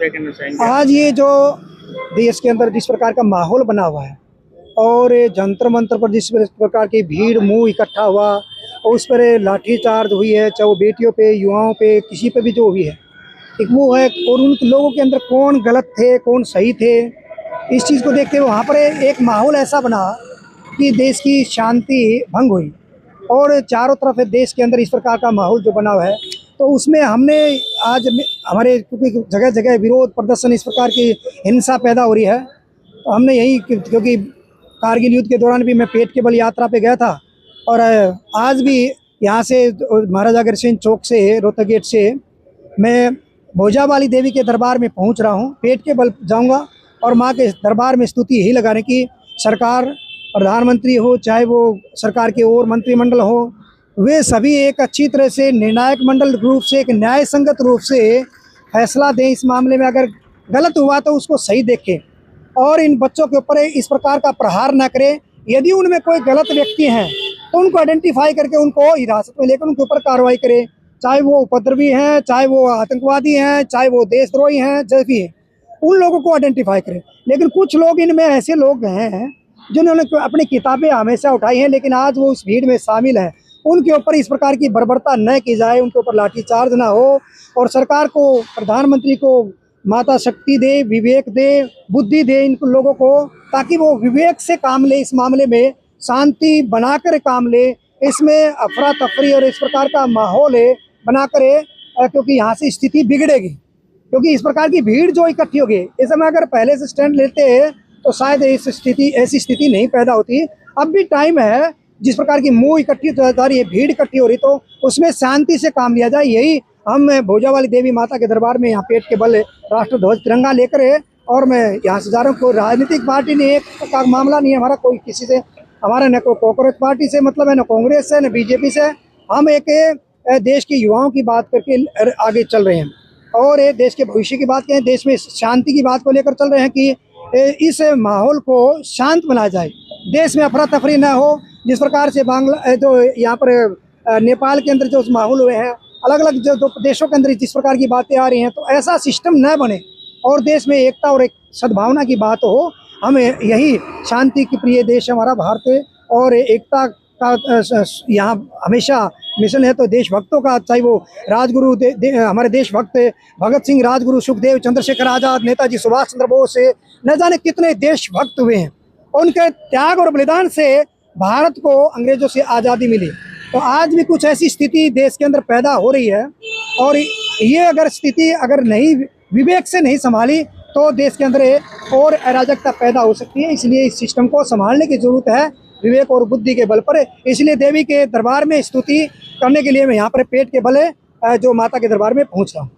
क्या कहना चाहेंगे? आज ये जो देश के अंदर जिस प्रकार का माहौल बना हुआ है और ये जंतर मंतर पर जिस प्रकार की भीड़ मुंह इकट्ठा हुआ और उस पर लाठीचार्ज हुई है, चाहे वो बेटियों पे, युवाओं पे, किसी पे भी जो हुई है, एक वो है। और उन लोगों के अंदर कौन गलत थे, कौन सही थे, इस चीज़ को देखते हुए वहाँ पर एक माहौल ऐसा बना कि देश की शांति भंग हुई। और चारों तरफ देश के अंदर इस प्रकार का माहौल जो बना हुआ है, तो उसमें हमने आज हमारे क्योंकि जगह जगह विरोध प्रदर्शन इस प्रकार की हिंसा पैदा हो रही है, तो हमने यही क्योंकि कारगिल युद्ध के दौरान भी मैं पेट के बल यात्रा पे गया था और आज भी यहाँ से महाराजा अग्रसेन चौक से, रोहतक गेट से मैं भोजावाली देवी के दरबार में पहुँच रहा हूँ। पेट के बल जाऊँगा और माँ के दरबार में स्तुति यही लगाने की सरकार, प्रधानमंत्री हो, चाहे वो सरकार के और मंत्रिमंडल हो, वे सभी एक अच्छी तरह से निर्णायक मंडल रूप से, एक न्याय संगत रूप से फैसला दें इस मामले में। अगर गलत हुआ तो उसको सही देखें और इन बच्चों के ऊपर इस प्रकार का प्रहार न करें। यदि उनमें कोई गलत व्यक्ति हैं तो उनको आइडेंटिफाई करके उनको हिरासत में लेकर उनके ऊपर कार्रवाई करें, चाहे वो उपद्रवी हैं, चाहे वो आतंकवादी हैं, चाहे वो देशद्रोही हैं, जैसे भी हैं, उन लोगों को आइडेंटिफाई करें। लेकिन कुछ लोग इनमें ऐसे लोग हैं जिन्होंने अपनी किताबें हमेशा उठाई हैं, लेकिन आज वो उस भीड़ में शामिल हैं, उनके ऊपर इस प्रकार की बर्बरता न की जाए, उनके ऊपर लाठीचार्ज ना हो। और सरकार को, प्रधानमंत्री को माता शक्ति दे, विवेक दे, बुद्धि दे इन लोगों को, ताकि वो विवेक से काम ले, इस मामले में शांति बनाकर काम ले, इसमें अफरा तफरी और इस प्रकार का माहौल बना करे, क्योंकि यहाँ से स्थिति बिगड़ेगी। क्योंकि इस प्रकार की भीड़ जो इकट्ठी होगी, इस समय अगर पहले से स्टैंड लेते तो शायद ऐसी स्थिति नहीं पैदा होती। अब भी टाइम है, जिस प्रकार की मुंह इकट्ठी जा रही है, भीड़ इकट्ठी हो रही, तो उसमें शांति से काम लिया जाए। यही हम भोजावाली देवी माता के दरबार में यहाँ पेट के बल राष्ट्र ध्वज तिरंगा लेकर और मैं यहाँ से जा रहा हूँ। कोई राजनीतिक पार्टी नहीं, एक का मामला नहीं है हमारा, कोई किसी से हमारा न कोई कांग्रेस पार्टी से मतलब है, न कांग्रेस से, न बीजेपी से। हम एक देश के युवाओं की बात करके आगे चल रहे हैं और ये देश के भविष्य की बात करें, देश में शांति की बात को लेकर चल रहे हैं कि इस माहौल को शांत बनाया जाए, देश में अफरा तफरी न हो। जिस प्रकार से बांग्ला जो यहाँ पर नेपाल के अंदर जो माहौल हुए हैं, अलग अलग जो देशों के अंदर जिस प्रकार की बातें आ रही हैं, तो ऐसा सिस्टम न बने और देश में एकता और एक सद्भावना की बात हो। हमें यही शांति की प्रिय देश हमारा भारत है और एकता का यहाँ हमेशा मिशन है। तो देशभक्तों का, चाहे वो राजगुरु हमारे देशभक्त भगत सिंह, राजगुरु सुखदेव, चंद्रशेखर आज़ाद, नेताजी सुभाष चंद्र बोस से न जाने कितने देशभक्त हुए हैं, उनके त्याग और बलिदान से भारत को अंग्रेजों से आज़ादी मिली। तो आज भी कुछ ऐसी स्थिति देश के अंदर पैदा हो रही है और ये अगर स्थिति अगर नहीं विवेक से नहीं संभाली तो देश के अंदर और अराजकता पैदा हो सकती है। इसलिए इस सिस्टम को संभालने की जरूरत है विवेक और बुद्धि के बल पर। इसलिए देवी के दरबार में स्तुति करने के लिए मैं यहाँ पर पेट के बल जो माता के दरबार में पहुँच रहा हूँ।